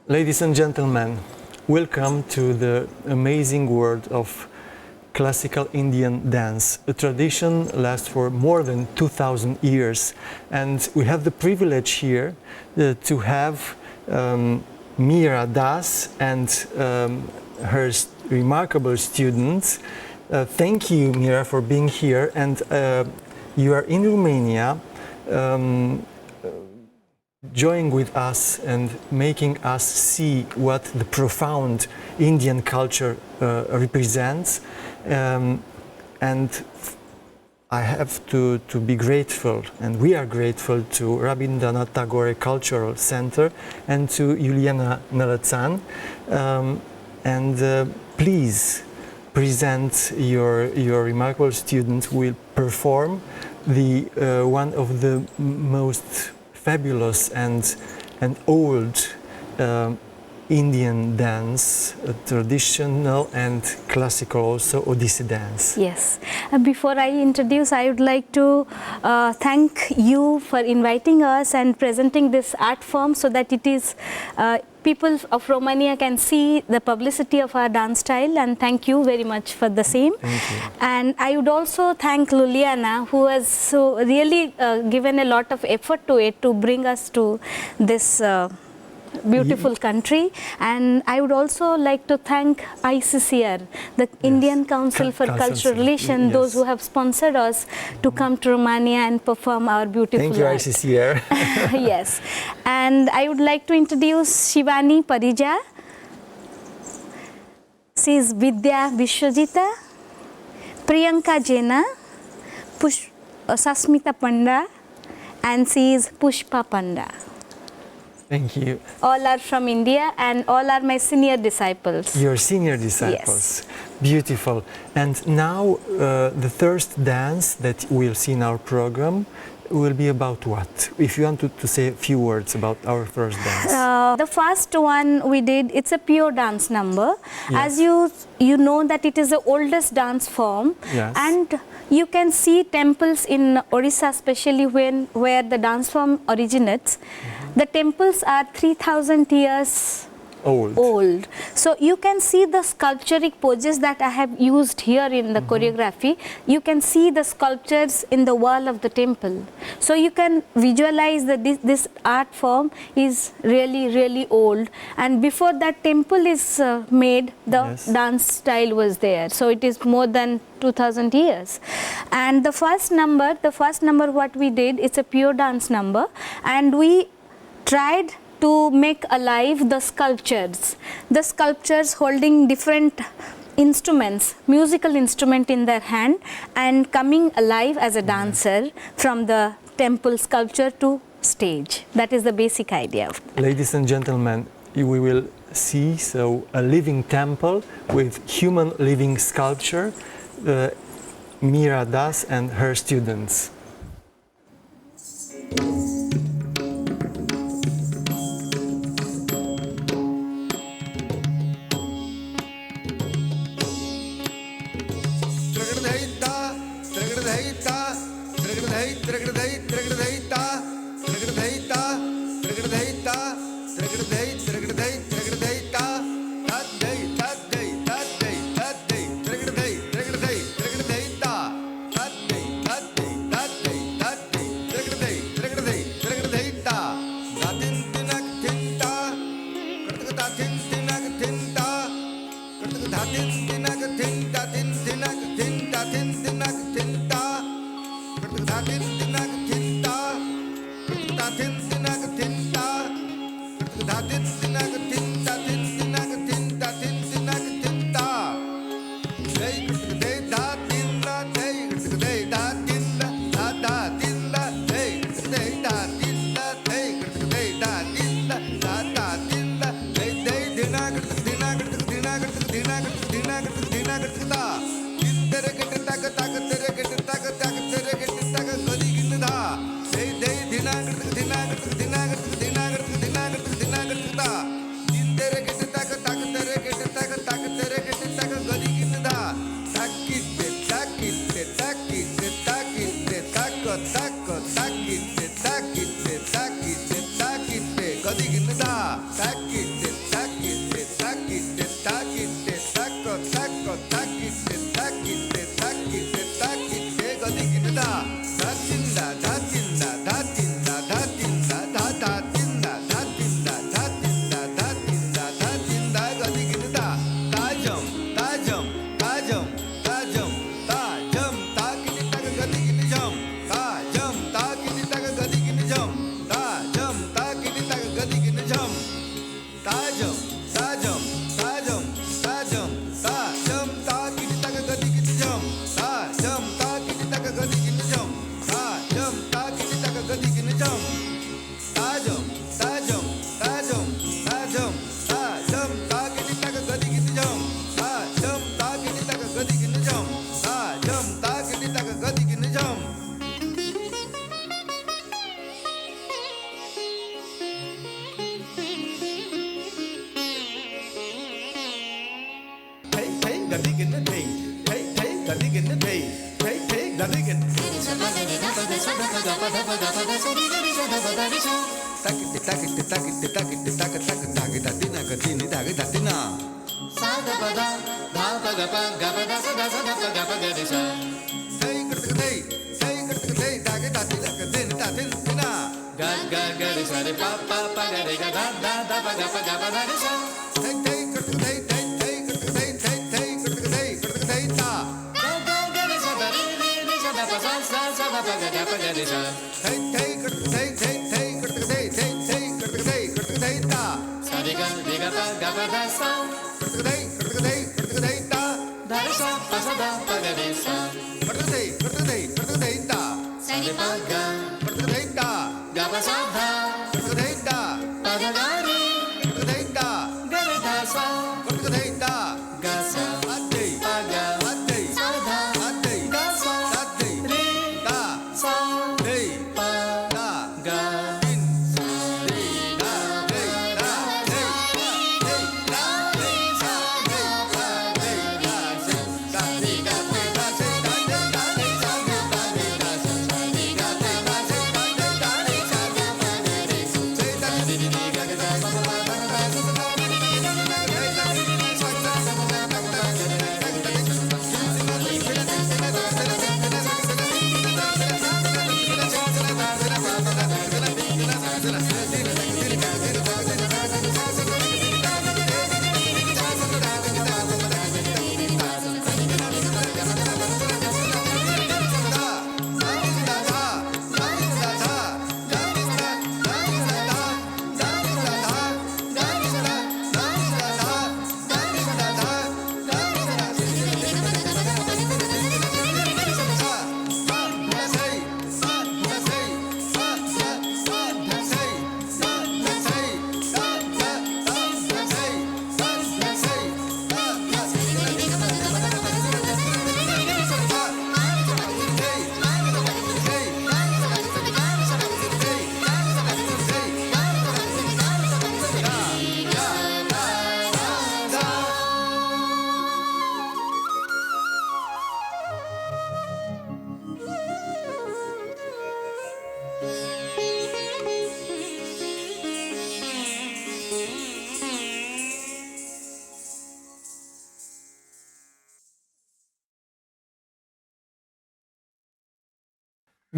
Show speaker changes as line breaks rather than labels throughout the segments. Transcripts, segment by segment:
Ladies and gentlemen, welcome to the amazing world of classical Indian dance. A tradition lasts for more than 2000 years, and we have the privilege here to have Meera Das and her remarkable students. Thank you, Meera, for being here, and you are in Romania, joining with us and making us see what the profound Indian culture represents. And I have to be grateful, and we are grateful to Rabindranath Tagore Cultural Center and to Juliana Nalatsan. Please present your remarkable students who will perform the one of the most fabulous and old Indian dance, traditional and classical also, Odissi dance.
Yes. Before I introduce, I would like to thank you for inviting us and presenting this art form so that it is people of Romania can see the publicity of our dance style, and thank you very much for the same.
Thank you.
And I would also thank Luliana, who has so really given a lot of effort to it to bring us to this beautiful country. And I would also like to thank ICCR, the Indian Council for Cultural Relations, those who have sponsored us to come to Romania and perform our beautiful
Thank you,
art.
ICCR.
Yes. And I would like to introduce Shivani Parija. She is Vidya Vishwajita, Priyanka Jena, Sasmita Panda, and she is Pushpa Panda.
Thank you.
All are from India and all are my senior disciples.
Your senior disciples. Yes. Beautiful. And now the first dance that we'll see in our program will be about what? If you want to say a few words about our first dance.
The first one we did, it's a pure dance number.
Yes.
As you know that it is the oldest dance form.
Yes.
And you can see temples in Odisha, especially where the dance form originates. The temples are 3000 years old. So you can see the sculpturic poses that I have used here in the choreography. You can see the sculptures in the wall of the temple. So you can visualize that this art form is really, really old. And before that temple is made, the dance style was there. So it is more than 2000 years. And the first number what we did, it's a pure dance number. And we tried to make alive the sculptures holding different instruments, musical instrument in their hand, and coming alive as a dancer from the temple sculpture to stage. That is the basic idea of that.
Ladies and gentlemen, we will see a living temple with human living sculpture, Meera Das and her students.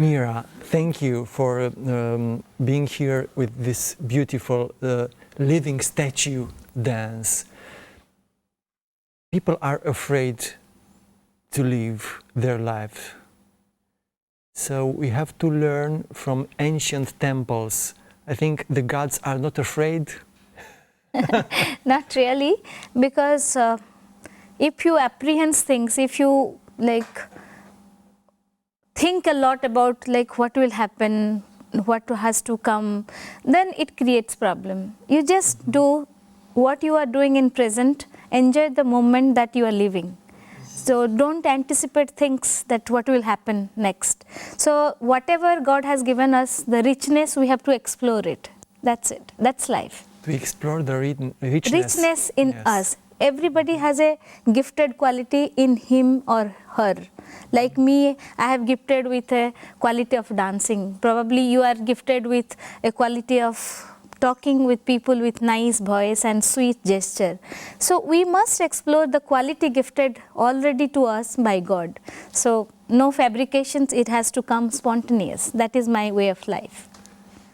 Meera, thank you for being here with this beautiful living statue dance. People are afraid to live their life. So we have to learn from ancient temples. I think the gods are not afraid.
Not really, because if you apprehend things, if you think a lot about what will happen, what has to come, then it creates problem. You just do what you are doing in present, enjoy the moment that you are living. So don't anticipate things that what will happen next. So whatever God has given us, the richness, we have to explore it. That's it. That's life.
To explore the richness.
Richness in us. Everybody has a gifted quality in him or her. Like me, I have gifted with a quality of dancing. Probably you are gifted with a quality of talking with people with nice voice and sweet gesture. So we must explore the quality gifted already to us by God. So no fabrications, it has to come spontaneous. That is my way of life.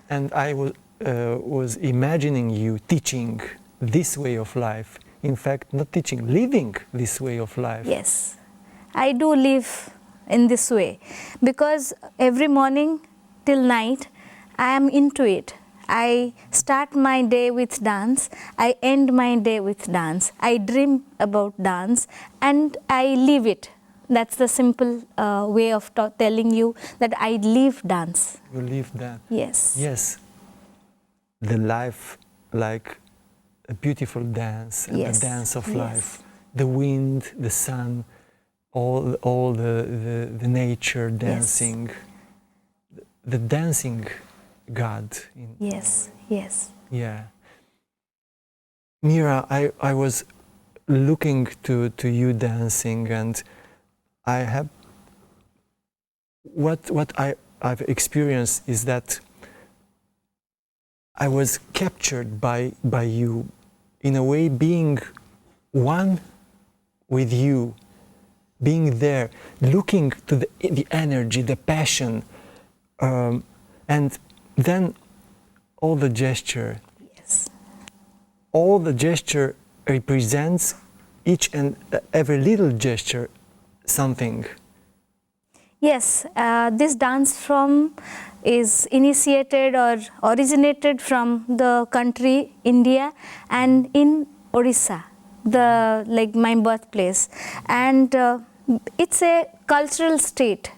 And I was imagining you teaching this way of life. In fact, not teaching, living this way of life.
Yes, I do live in this way because every morning till night I am into it. I start my day with dance, I end my day with dance, I dream about dance and I live it. That's the simple way of telling you that I live dance.
You live that?
Yes.
Yes. The life like a beautiful dance, and the dance of life. The wind, the sun, all the nature dancing. Yes. The dancing God.
Yes, yes.
Yeah. Meera, I was looking to you dancing, and I have what I've experienced is that I was captured by you, in a way, being one with you, being there, looking to the energy, the passion, and then all the gesture.
Yes.
All the gesture represents, each and every little gesture, something.
Yes, this dance form is initiated or originated from the country India and in Odissi, like my birthplace, and it's a cultural state.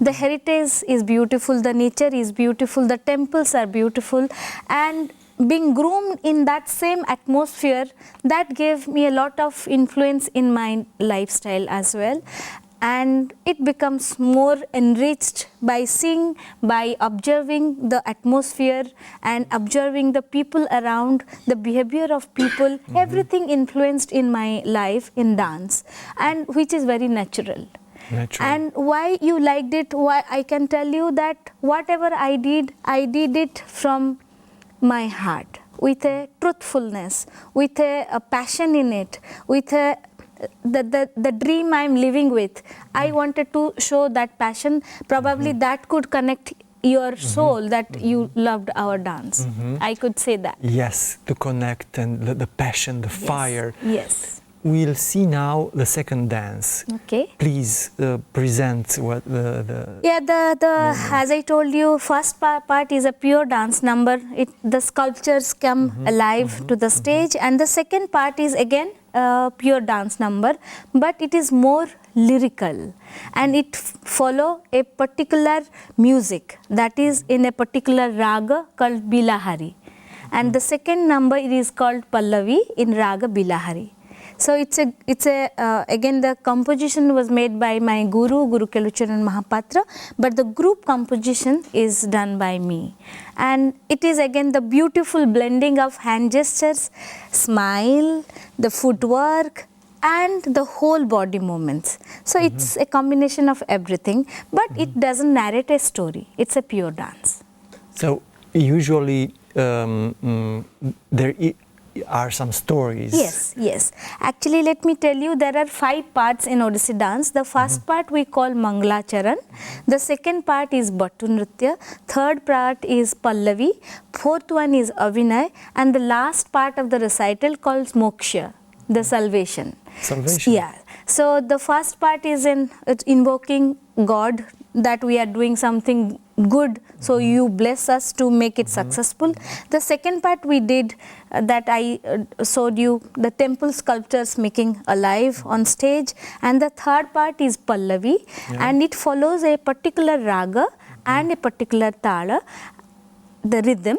The heritage is beautiful, the nature is beautiful, the temples are beautiful, and being groomed in that same atmosphere, that gave me a lot of influence in my lifestyle as well. And it becomes more enriched by seeing, by observing the atmosphere and observing the people around, the behavior of people, everything influenced in my life in dance, and which is very natural. And why you liked it, why I can tell you that whatever I did it from my heart, with a truthfulness, with a passion in it, with the dream I'm living with. I wanted to show that passion. Probably that could connect your soul, that you loved our dance. I could say that.
Yes, to connect, and the passion, the fire.
Yes.
We'll see now the second dance.
Okay.
Please present what the
as I told you, first part is a pure dance number. The sculptures come alive to the stage, and the second part is again a pure dance number, but it is more lyrical, and it follow a particular music that is in a particular raga called Bilahari, and the second number it is called Pallavi in raga Bilahari. So it's a again the composition was made by my Guru Kelucharan Mohapatra, but the group composition is done by me, and it is again the beautiful blending of hand gestures, smile, the footwork, and the whole body movements. So it's a combination of everything, but it doesn't narrate a story. It's a pure dance.
So usually there are some stories.
Yes. Actually, let me tell you, there are 5 parts in Odissi dance. The first part we call Mangalacharan. The second part is Bandha Nrutya. Third part is Pallavi. Fourth one is Avinay. And the last part of the recital called Moksha, the salvation. Yeah. So the first part is invoking God, that we are doing something good, so you bless us to make it successful. The second part we did that I showed you the temple sculptures making alive on stage, and the third part is Pallavi, and it follows a particular raga and a particular tala, the rhythm,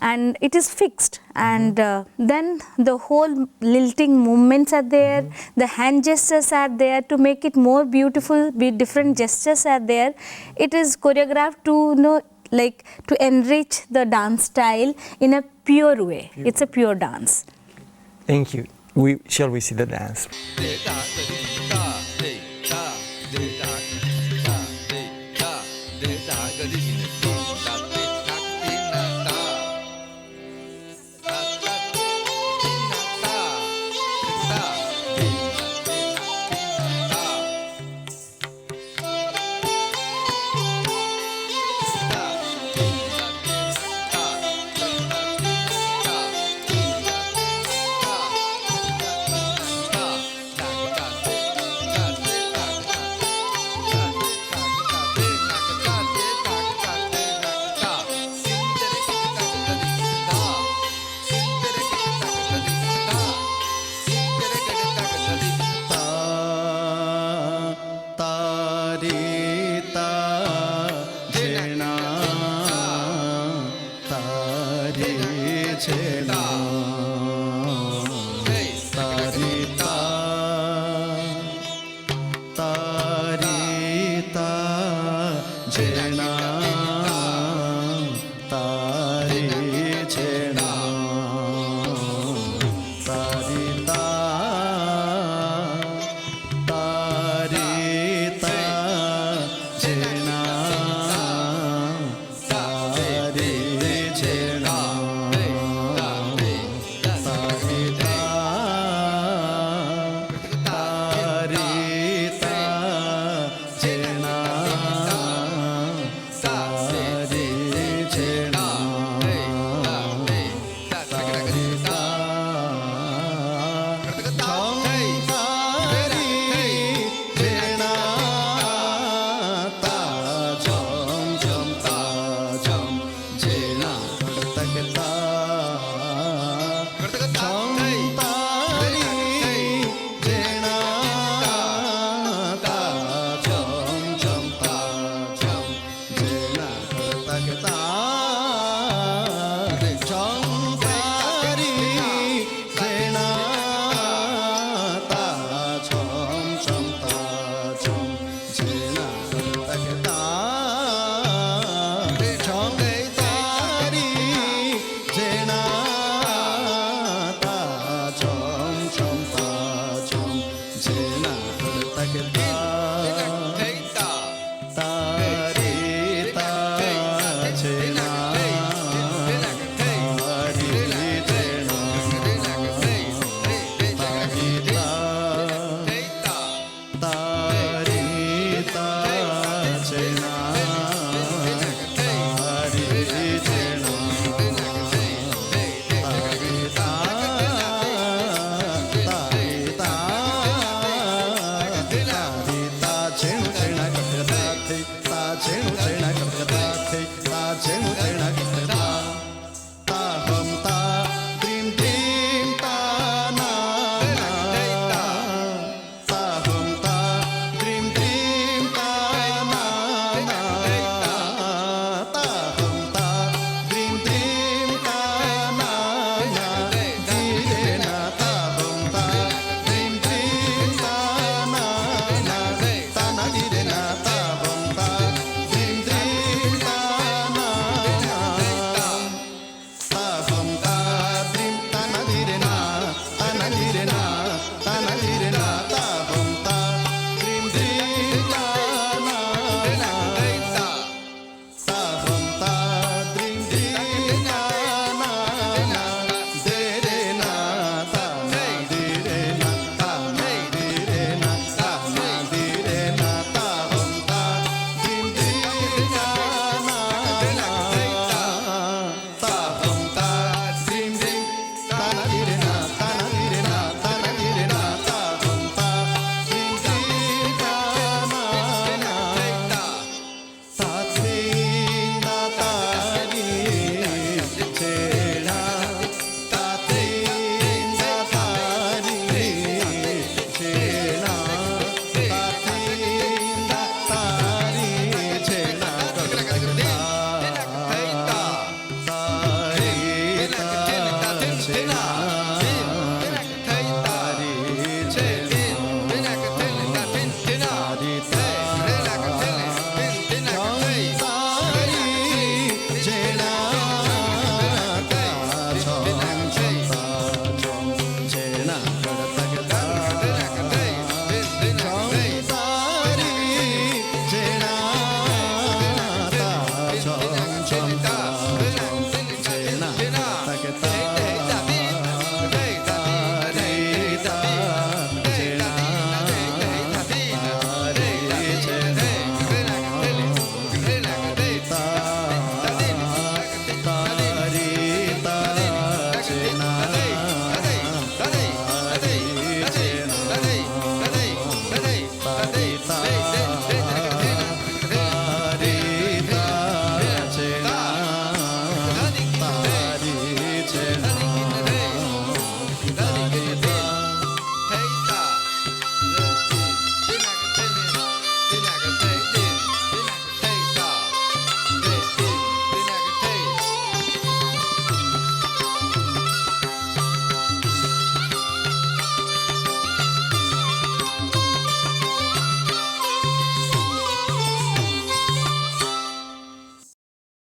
and it is fixed, and then the whole lilting movements are there, the hand gestures are there to make it more beautiful, different gestures are there. It is choreographed to like to enrich the dance style in a pure way. It's a pure dance.
Thank you. Shall we see the dance?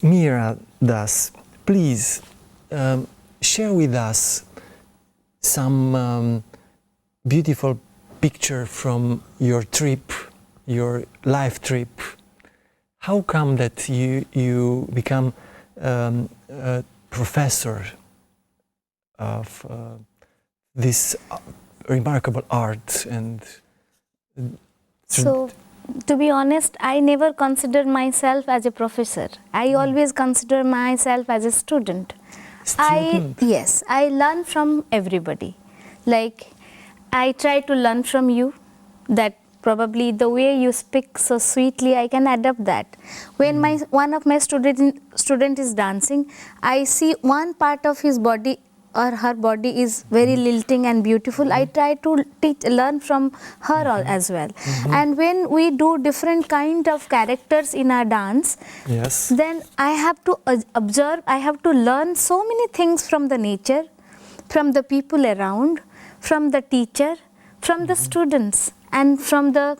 Meera Das, please share with us some beautiful picture from your trip, your life trip. How come that you become a professor of this remarkable art? And
so, to be honest, I never consider myself as a professor. I always consider myself as a student. Yes, I learn from everybody. Like, I try to learn from you that Probably the way you speak so sweetly, I can adapt that. When one of my student is dancing, I see one part of his body or her body is very lilting and beautiful. I try to learn from her as well. And when we do different kind of characters in our dance, then I have to observe, I have to learn so many things from the nature, from the people around, from the teacher, from the students, and from the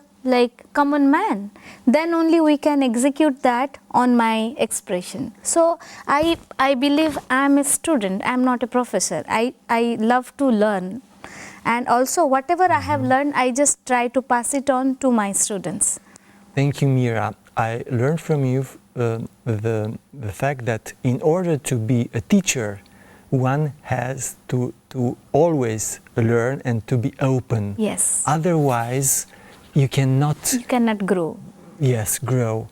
common man. Then only we can execute that on my expression. So I believe I am a student, I am not a professor. I love to learn, and also whatever I have learned, I just try to pass it on to my students.
Thank you, Meera. I learned from you the fact that in order to be a teacher, one has to always learn and to be open.
Yes.
Otherwise, you cannot
grow.
Yes, grow.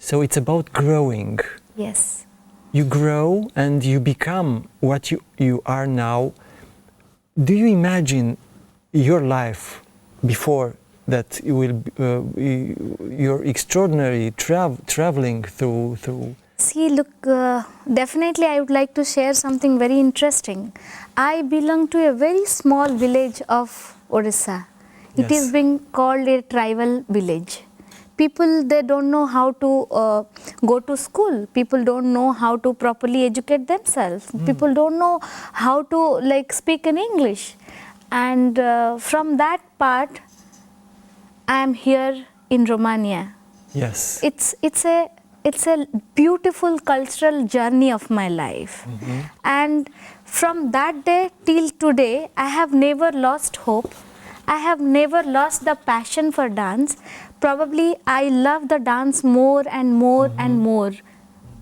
So it's about growing.
Yes.
You grow and you become what you are now. Do you imagine your life before that you will your extraordinary traveling through?
See, look, definitely I would like to share something very interesting. I belong to a very small village of Odisha. It is being called a tribal village. People, they don't know how to go to school. People don't know how to properly educate themselves. People don't know how to speak in English. And from that part, I am here in Romania.
Yes.
It's a beautiful cultural journey of my life. And from that day till today, I have never lost hope. I have never lost the passion for dance. Probably I love the dance more and more and more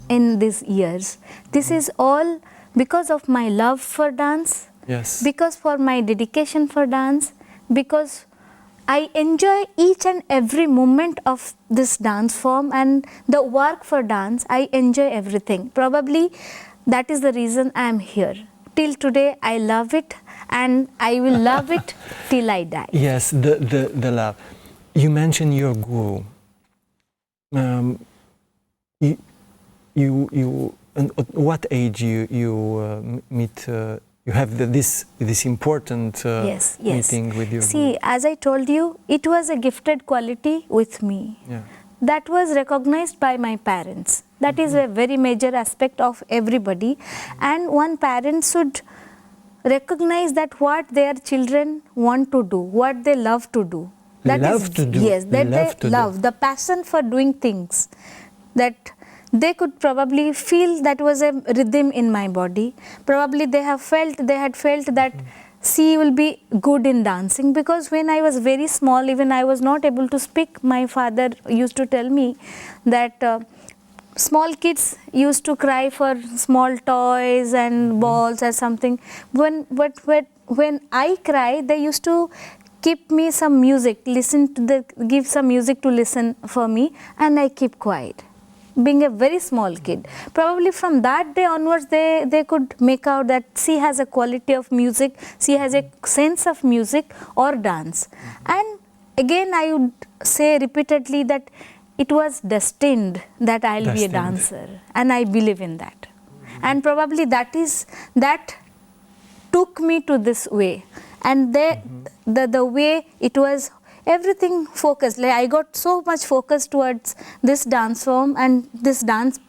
in these years. This is all because of my love for dance, because for my dedication for dance, because I enjoy each and every moment of this dance form and the work for dance. I enjoy everything. Probably that is the reason I am here. Till today, I love it, and I will love it till I die.
Yes, the love. You mentioned your guru. You what age you meet? You have this important meeting with your
guru. See, as I told you, it was a gifted quality with me. That was recognized by my parents. That is a very major aspect of everybody, and one parent should recognize that what their children want to do, what they love to do. That they love, the passion for doing things, that they could probably feel that was a rhythm in my body. Probably they had felt that she will be good in dancing, because when I was very small, even I was not able to speak, my father used to tell me that small kids used to cry for small toys and balls or something. When I cry, they used to keep me some music, give some music to listen for me, and I keep quiet, being a very small kid. Probably from that day onwards, they could make out that she has a quality of music, she has a sense of music or dance. And again, I would say repeatedly that it was destined that I'll be a dancer, and I believe in that. And probably that took me to this way. And the way it was, everything focused. Like I got so much focus towards this dance form and this dance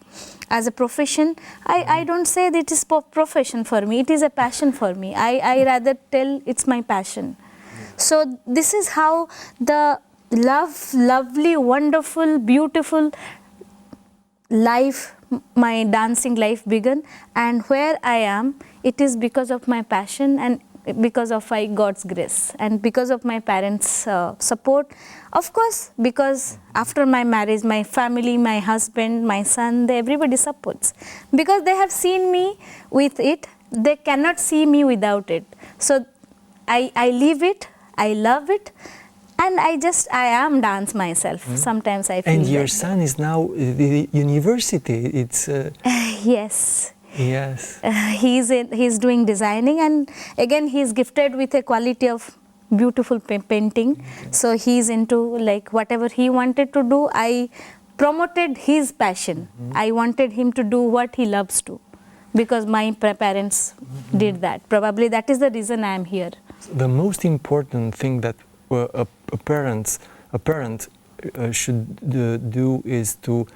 as a profession. I don't say that it is a profession for me. It is a passion for me. I rather tell it's my passion. So this is how the lovely, wonderful, beautiful life, my dancing life began. And where I am, it is because of my passion and because of God's grace and because of my parents' support. Of course, because after my marriage, my family, my husband, my son, everybody supports. Because they have seen me with it, they cannot see me without it. So I live it, I love it, and I am dance myself. Sometimes I feel.
And your son is now the university. It's
yes.
Yes.
He's doing designing, and again he's gifted with a quality of beautiful painting. So he's into like whatever he wanted to do. I promoted his passion. I wanted him to do what he loves to, because my parents did that. Probably that is the reason I am here.
The most important thing that a parent should do is to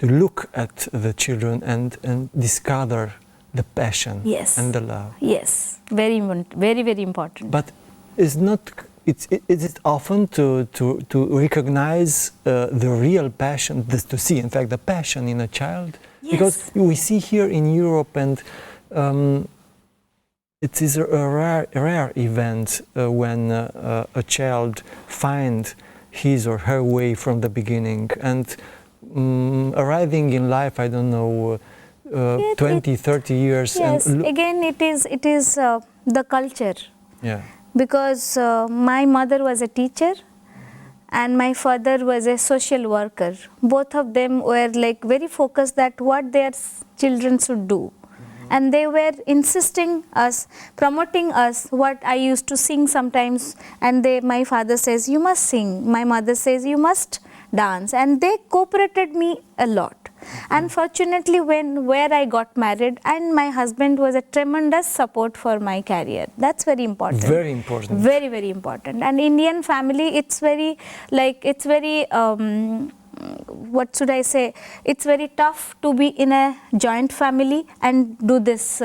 look at the children and discover the passion and the love.
Yes, very, very important.
But is it often to recognize the real passion, to see in fact the passion in a child?
Yes.
Because we see here in Europe, and it is a rare event when a child finds his or her way from the beginning, and arriving in life, I don't know, 20, 30 years.
Yes,
and
again it is the culture.
Yeah.
Because my mother was a teacher and my father was a social worker. Both of them were like very focused that what their children should do. And they were insisting us, promoting us, what I used to sing sometimes, and my father says, you must sing. My mother says, you must dance. And they cooperated me a lot. Unfortunately, where I got married, and my husband was a tremendous support for my career. That's very important.
Very important.
Very, very important. And Indian family, it's very, what should I say? It's very tough to be in a joint family and do this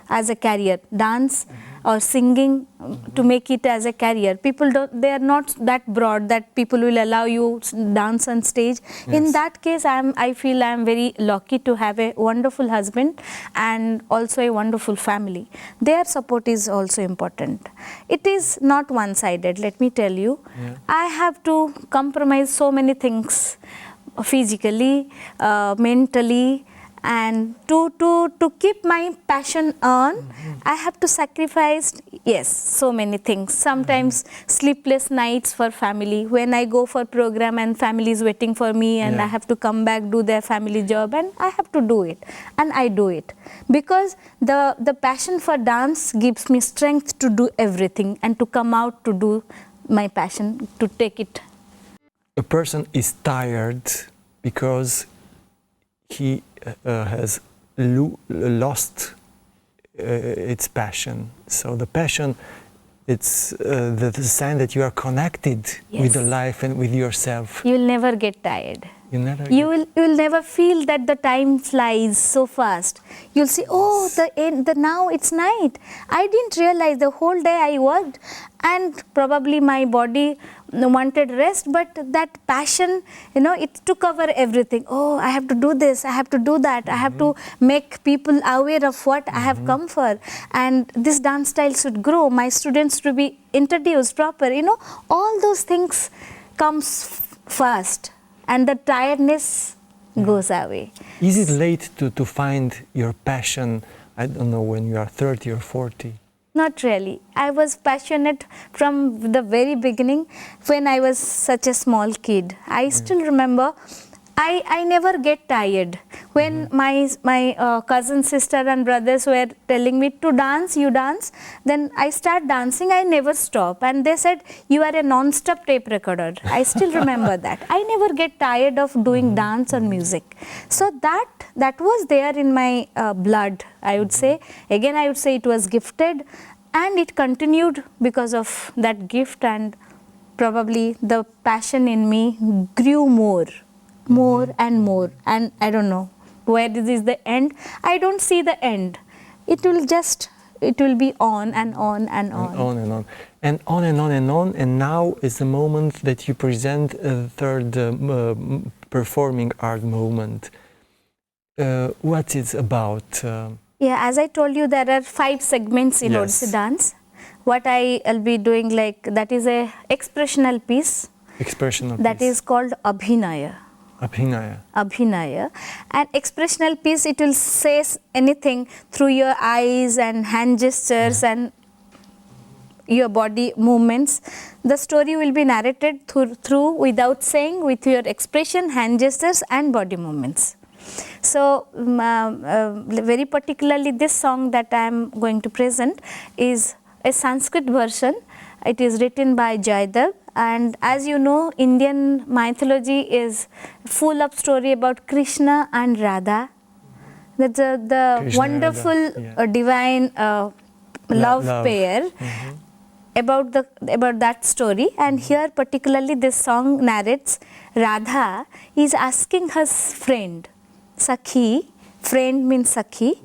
as a career, dance or singing, to make it as a career. People they are not that broad that people will allow you dance on stage. Yes. In that case, I feel I am very lucky to have a wonderful husband and also a wonderful family. Their support is also important. It is not one-sided, let me tell you. Yeah. I have to compromise so many things, physically, mentally, and to keep my passion on, I have to sacrifice, yes, so many things. Sometimes sleepless nights for family. When I go for program and family is waiting for me, and I have to come back, do their family job, and I have to do it. And I do it. Because the passion for dance gives me strength to do everything and to come out to do my passion, to take it.
A person is tired because he has lost its passion. So the passion, it's the sign that you are connected with the life and with yourself.
You will never get tired.
You
will never feel that the time flies so fast. You'll see, oh, now it's night. I didn't realize the whole day I worked, and probably my body wanted rest, but that passion, it took over everything. Oh, I have to do this, I have to do that, I have to make people aware of what I have come for, and this dance style should grow, my students to be introduced proper, all those things comes fast, and the tiredness goes away.
Is it late to find your passion, I don't know, when you are 30 or 40?
Not really. I was passionate from the very beginning when I was such a small kid. I still remember, I never get tired. When my cousin, sister and brothers were telling me to dance, you dance, then I start dancing, I never stop. And they said, you are a non-stop tape recorder. I still remember that. I never get tired of doing dance or music. So that was there in my blood, I would say. Again, I would say it was gifted, and it continued because of that gift, and probably the passion in me grew more and more, and I don't know where this is the end. I don't see the end. It will be on and on and on.
And on and on. And on and on and on. And now is the moment that you present a third performing art movement. What it's about?
Yeah, as I told you, there are 5 segments in Odissi dance. What I'll be doing, that is a expressional piece. That is called Abhinaya. Abhinaya. And expressional piece, it will say anything through your eyes and hand gestures and your body movements. The story will be narrated through without saying, with your expression, hand gestures and body movements. So very particularly this song that I am going to present is a Sanskrit version, It is written by Jaydev, and as you know, Indian mythology is full of story about Krishna and Radha. That's the
Krishna
wonderful
Radha,
divine love pair. About that story, and here particularly this song narrates Radha is asking her friend, Sakhi, friend means Sakhi,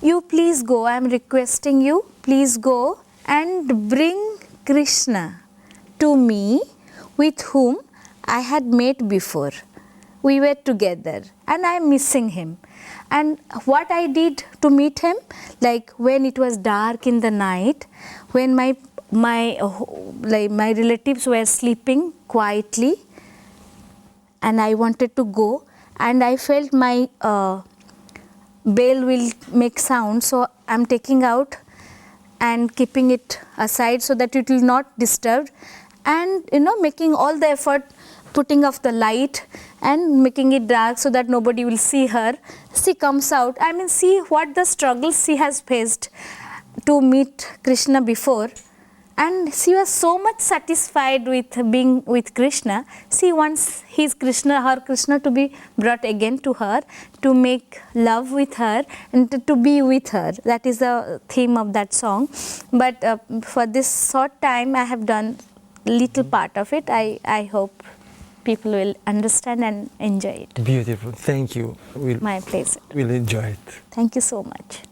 you please go, I am requesting you, please go and bring Krishna to me, with whom I had met before. We were together and I am missing him. And what I did to meet him, like when it was dark in the night, when my relatives were sleeping quietly, and I wanted to go, and I felt my bell will make sound, so I'm taking out and keeping it aside so that it will not disturb, and making all the effort, putting off the light and making it dark so that nobody will see her. She comes out, I mean, see what the struggles she has faced to meet Krishna before. And she was so much satisfied with being with Krishna. She wants her Krishna to be brought again to her, to make love with her and to be with her. That is the theme of that song. But for this short time, I have done little part of it. I hope people will understand and enjoy it.
Beautiful. Thank you.
My pleasure.
We'll enjoy it.
Thank you so much.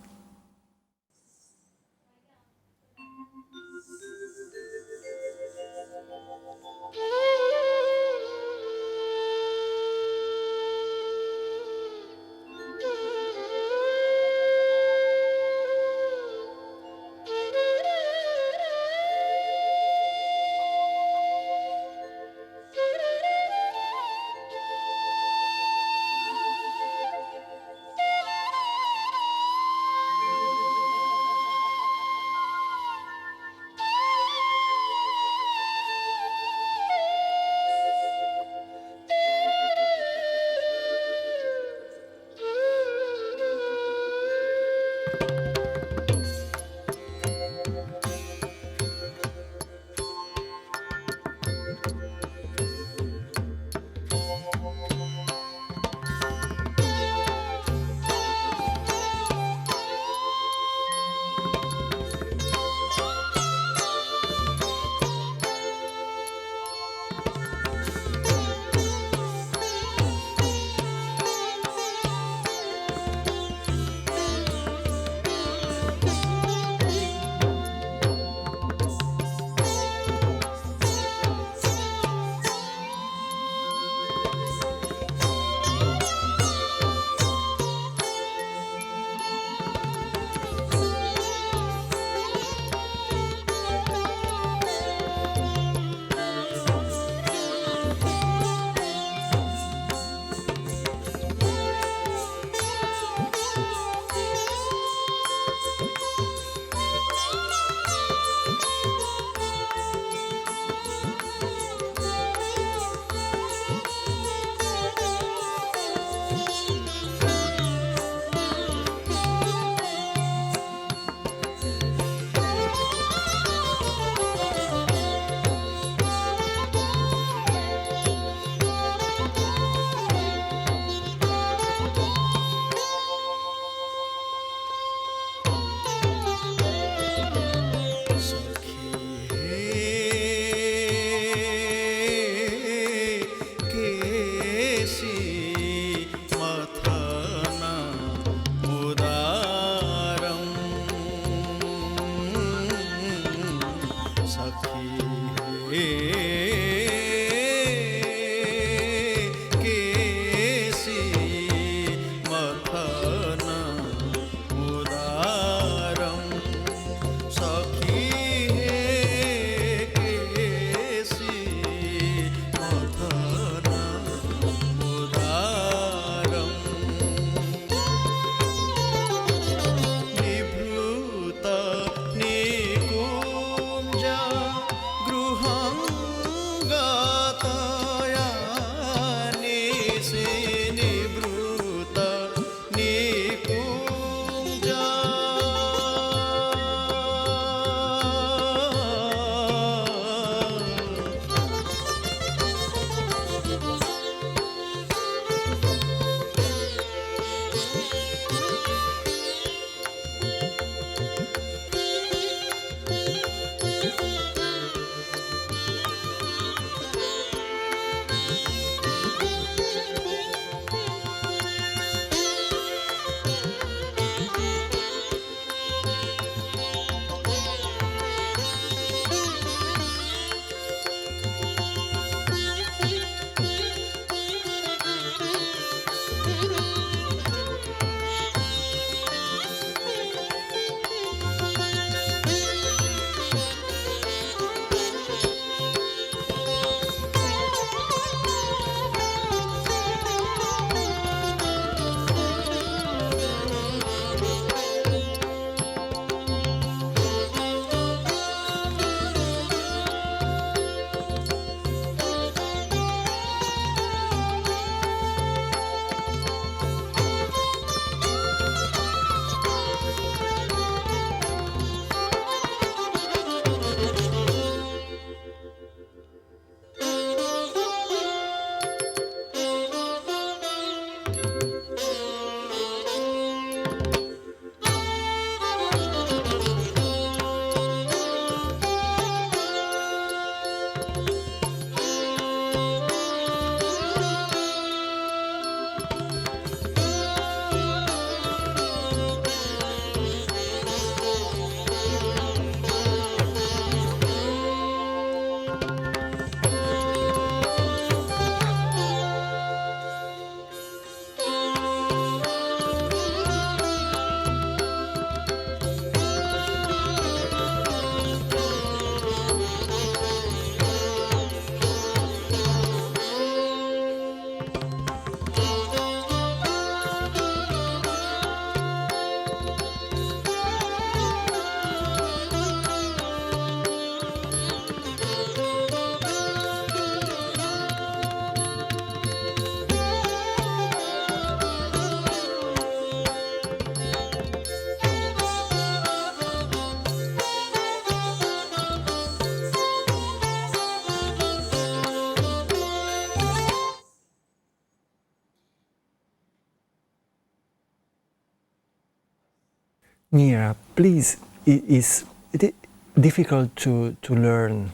Meera, please, is it difficult to learn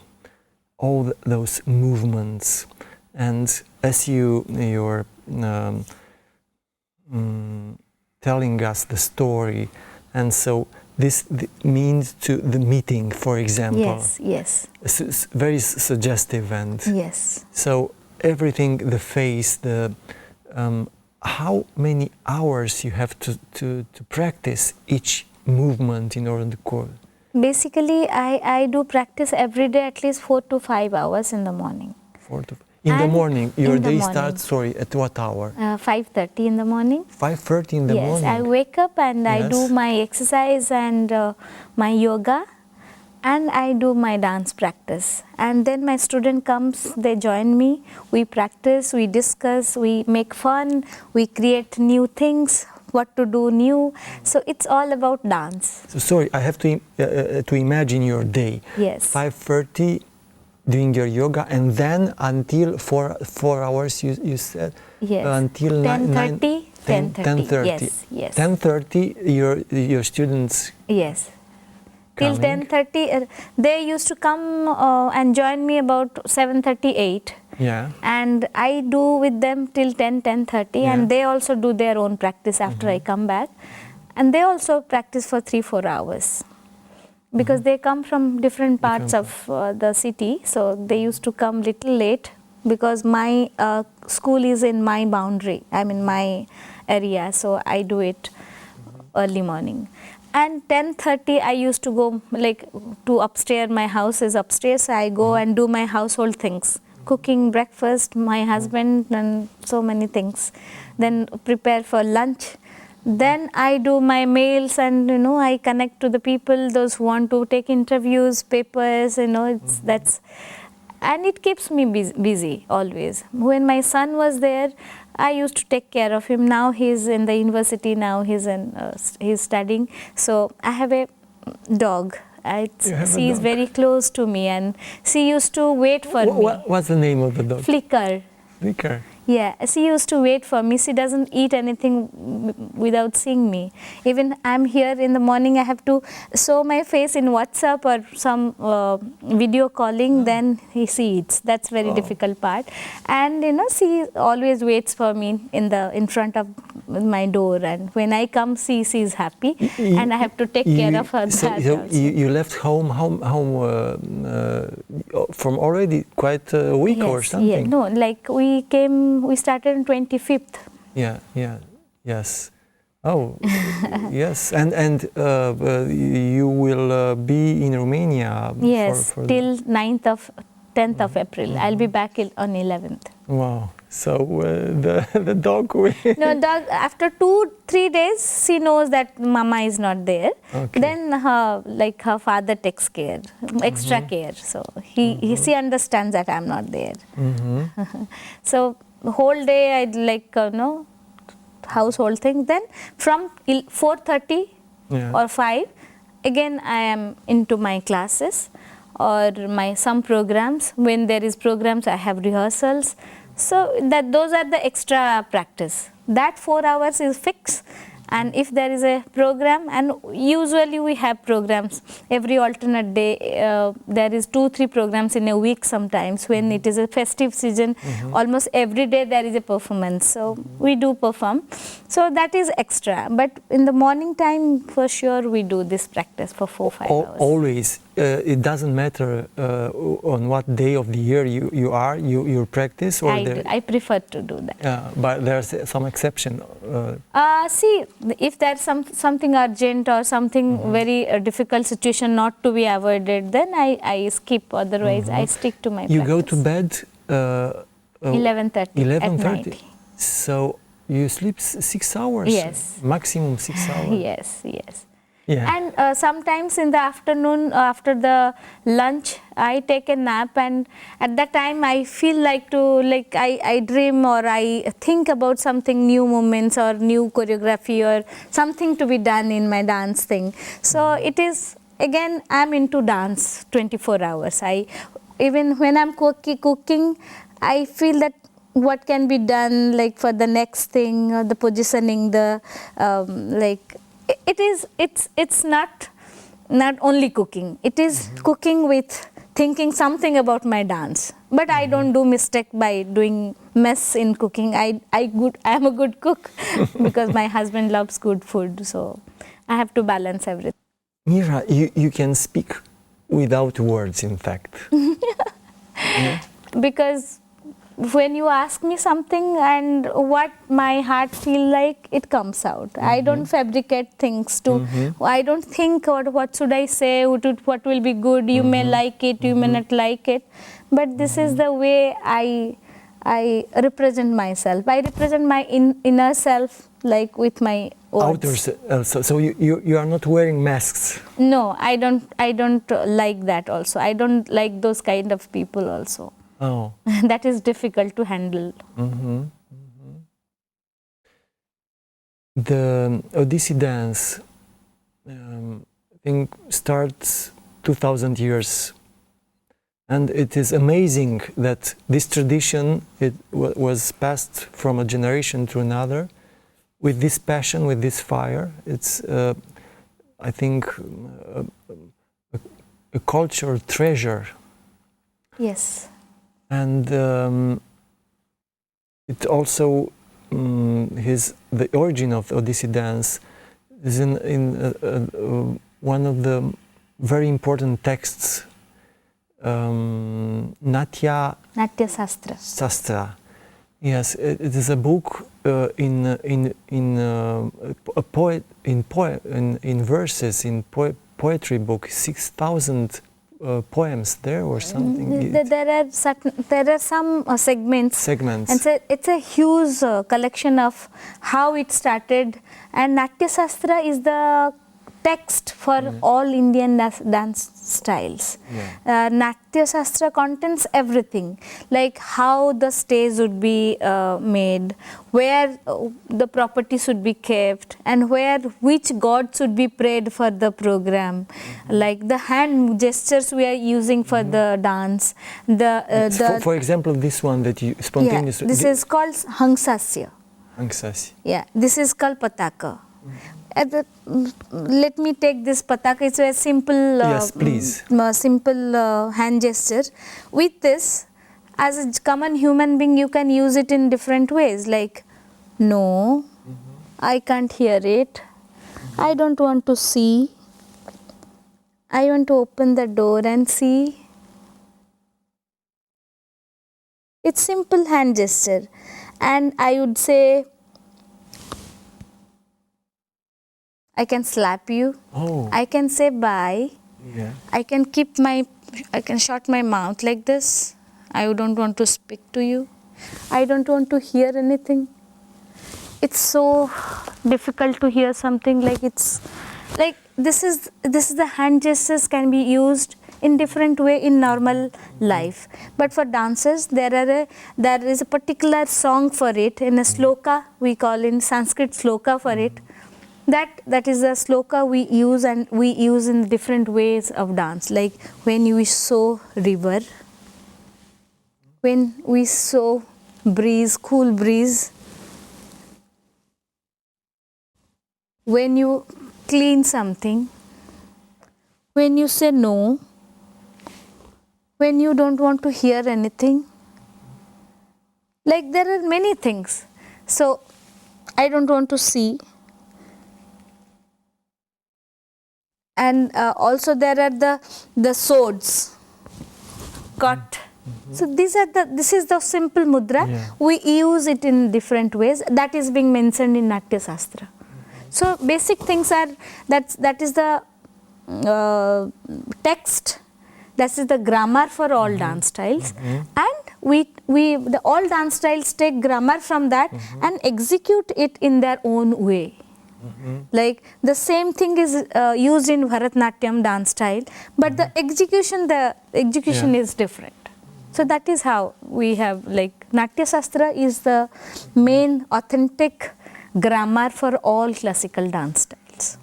all those movements? And as you're telling us the story, and so this means to the meeting, for example.
Yes, yes.
It's very suggestive, and
yes.
So everything, the face, the how many hours you have to practice each movement in order to.
Basically, I do practice every day at least 4 to 5 hours in the morning.
4 to 5. In the morning, your day starts, at what hour?
5:30 in the morning.
5:30 in the morning?
Yes, I wake up and I do my exercise and my yoga, and I do my dance practice. And then my student comes, they join me, we practice, we discuss, we make fun, we create new things, what to do new. So it's all about dance.
So sorry, I have to imagine your day.
Yes.
5:30 doing your yoga, and then until 4 hours you said?
Yes.
Until
10:30.
10:30.
Yes, yes.
10:30 your students?
Yes. Till 10:30, they used to come and join me about 7:38.
Yeah.
And I do with them till 10:30,
Yeah.
and they also do their own practice after I come back. And they also practice for 3-4 hours. Because they come from different parts of the city, so they used to come little late, because my school is in my boundary, I'm in my area, so I do it early morning. And 10:30 I used to go to upstairs, my house is upstairs, so I go and do my household things, cooking breakfast, my husband, and so many things. Then prepare for lunch. Then I do my mails, and I connect to the people, those who want to take interviews, papers, that's, and it keeps me busy always. When my son was there, I used to take care of him. Now he's in the university, now he's studying. So I have a dog. She is very close to me, and she used to wait for me.
What's the name of the dog?
Flicker.
Flicker.
Yeah, she used to wait for me. She doesn't eat anything without seeing me. Even I'm here in the morning, I have to show my face in WhatsApp or some video calling, then she eats. That's very difficult part. And she always waits for me in front of my door, and when I come, she is happy, and I have to take care of her.
So you left home from already quite a week or something?
Yeah, no, we started on 25th.
Yes. Oh, yes. And you will be in Romania?
Yes, till 10th of April. I'll be back on 11th.
Wow. So the dog will...
No, dog, after 2-3 days, she knows that mama is not there. Okay. Then her father takes care, extra care. So she understands that I'm not there. So the whole day I'd household things. Then from 4:30 or 5, again I am into my classes or some programs. When there is programs, I have rehearsals. So those are the extra practice. That 4 hours is fixed. And if there is a program, and usually we have programs every alternate day, there is 2-3 programs in a week sometimes. When it is a festive season, almost every day there is a performance. So we do perform. So that is extra. But in the morning time, for sure, we do this practice for 4-5 hours.
Always. It doesn't matter on what day of the year you practice? Or
I prefer to do that.
But there's some exception.
See, if there's something urgent or something very difficult situation not to be avoided, then I skip. Otherwise, I stick to my practice.
You go to bed
11:30 at night.
So you sleep 6 hours?
Yes.
Maximum 6 hours?
Yes.
Yeah.
And sometimes in the afternoon, after the lunch, I take a nap, and at that time I feel I dream or I think about something, new movements or new choreography or something to be done in my dance thing. So it is, again, I'm into dance 24 hours. Even when I'm cooking, I feel that what can be done for the next thing, or the positioning, it's not only cooking. It is cooking with thinking something about my dance. But I don't do mistake by doing mess in cooking. I am a good cook because my husband loves good food. So I have to balance everything.
Meera, you can speak without words, in fact. Yeah?
Because when you ask me something and what my heart feels like, it comes out. I don't fabricate things to, I don't think what should I say, what will be good, you may like it, you may not like it. But this is the way I represent myself. I represent my inner self, like with my words.
Outer, so you are not wearing masks?
No, I don't like that also. I don't like those kind of people also.
Oh.
That is difficult to handle.
The Odissi dance, I think, starts 2000 years. And it is amazing that this tradition was passed from a generation to another with this passion, with this fire. It's, I think, a cultural treasure.
Yes.
And it also the origin of the Odissi dance is in one of the very important texts, Natya Sastra. Yes, it is a book in verses, in poetry book, 6,000 poems there or something.
There are some segments. And it's a huge collection of how it started. And Natya Sastra is the text for all Indian dance styles. Natya Sastra contains everything, like how the stage would be made, where the property should be kept, and which god should be prayed for the program, like the hand gestures we are using for the dance.
For example, this one that you spontaneously...
this is called Hangsasya.
Hangsasya.
Yeah, this is called Pataka. Let me take this pataka. It's a simple,
yes, please.
Simple hand gesture. With this, as a common human being, you can use it in different ways. Like, no, I can't hear it. I don't want to see. I want to open the door and see. It's simple hand gesture, and I would say, I can slap you.
Oh.
I can say bye.
Yeah.
I can shut my mouth like this. I don't want to speak to you. I don't want to hear anything. It's so difficult to hear something like it's like this is the hand gestures can be used in different way in normal life. But for dancers, there is a particular song for it. In a sloka, we call in Sanskrit sloka for it. That is a sloka we use, and we use in different ways of dance. Like when we sow river, when we sow breeze, cool breeze, when you clean something, when you say no, when you don't want to hear anything. Like there are many things. So I don't want to see. And also there are the swords, cut. So this is the simple mudra.
Yeah.
We use it in different ways. That is being mentioned in Natya Sastra. So basic things are that is the text. That is the grammar for all dance styles, and all dance styles take grammar from that and execute it in their own way. Like the same thing is used in Bharatnatyam dance style, but the execution is different. So that is how we have, like, Natya Sastra is the main authentic grammar for all classical dance styles.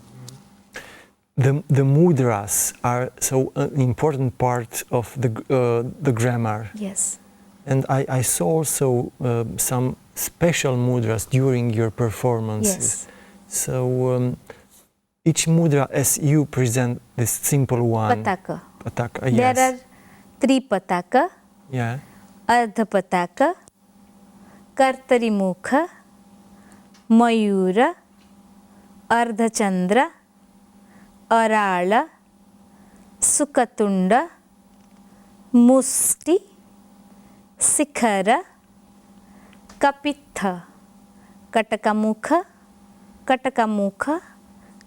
The mudras are so an important part of the grammar.
Yes.
And I saw also some special mudras during your performances.
Yes.
So each mudra as you present this simple one.
Pataka.
Pataka, yes.
There are 3 pataka.
Yeah.
Ardha pataka, Kartari Mukha, Mayura, Ardha Chandra, Arala, Sukatunda, Musti, Sikhara, Kapitha, Katakamukha, Katakamukha,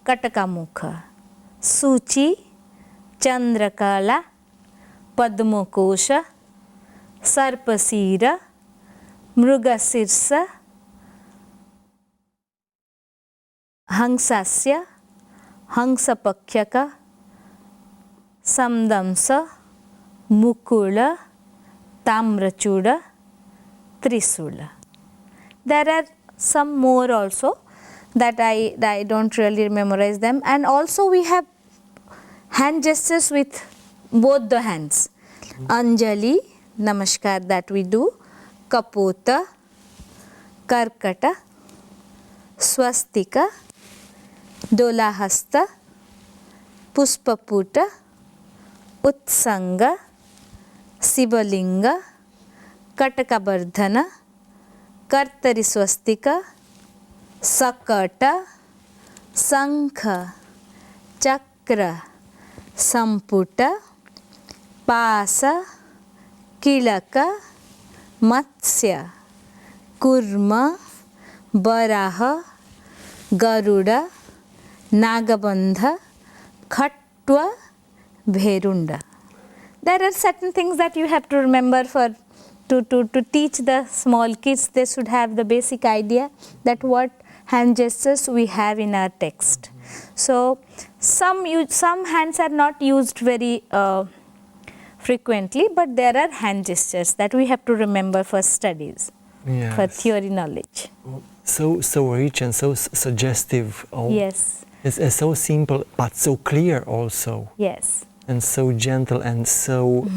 Katakamukha, Suchi, Chandrakala, Padmakosha, Sarpasira, Mrugasirsa, Hangsasya, Hangsapakhyaka, Samdamsa, Mukula, Tamrachuda, Trisula. There are some more also that I don't really memorize them, and also we have hand gestures with both the hands. Anjali, Namaskar that we do, Kapota, Karkata, Swastika, Dolahasta, Puspaputa, Utsanga, Sivalinga, Katakabardhana, Kartari Swastika, Sakata, Sankha, Chakra, Samputa, Pasa, Kilaka, Matsya, Kurma, Baraha, Garuda, Nagabandha, Khatwa, Bherunda. There are certain things that you have to remember to teach the small kids. They should have the basic idea that what hand gestures we have in our text. So some hands are not used very frequently, but there are hand gestures that we have to remember for studies,
Yes.
for theory knowledge.
So rich and so suggestive.
Yes.
It's so simple but so clear also.
Yes.
And so gentle and so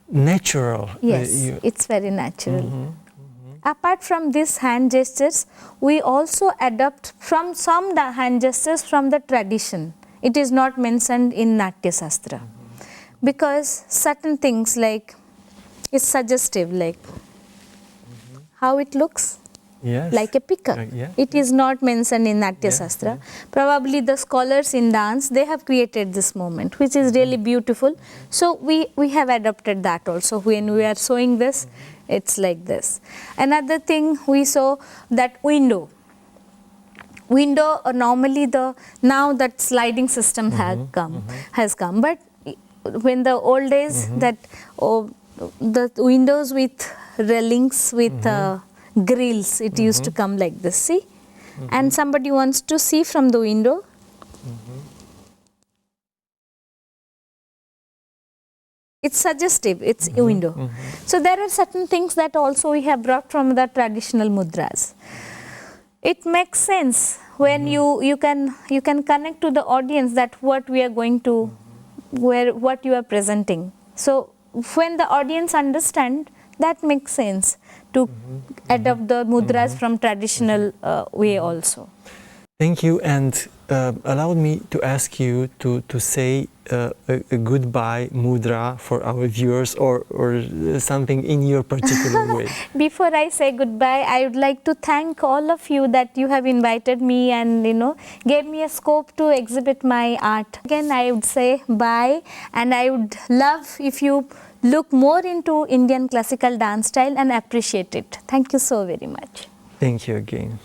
natural.
Yes, it's very natural. Apart from these hand gestures, we also adopt from some hand gestures from the tradition. It is not mentioned in Natya Shastra. Because certain things like, it's suggestive, like how it looks,
Yes.
like a peacock.
Yeah.
It is not mentioned in Natya Shastra. Probably the scholars in dance, they have created this moment, which is really beautiful. So we have adopted that also. When we are showing this, it's like this. Another thing we saw, that window. Window, normally now that sliding system has come. But when the old days, that the windows with railings with grills, it used to come like this, see? And somebody wants to see from the window. It's suggestive, it's a window. So there are certain things that also we have brought from the traditional mudras. It makes sense when you can connect to the audience that what we are going to, what you are presenting. So when the audience understand, that makes sense to adopt the mudras from traditional way also.
Thank you, and allow me to ask you to say a goodbye mudra for our viewers, or something in your particular way.
Before I say goodbye, I would like to thank all of you that you have invited me and gave me a scope to exhibit my art. Again, I would say bye, and I would love if you look more into Indian classical dance style and appreciate it. Thank you so very much.
Thank you again.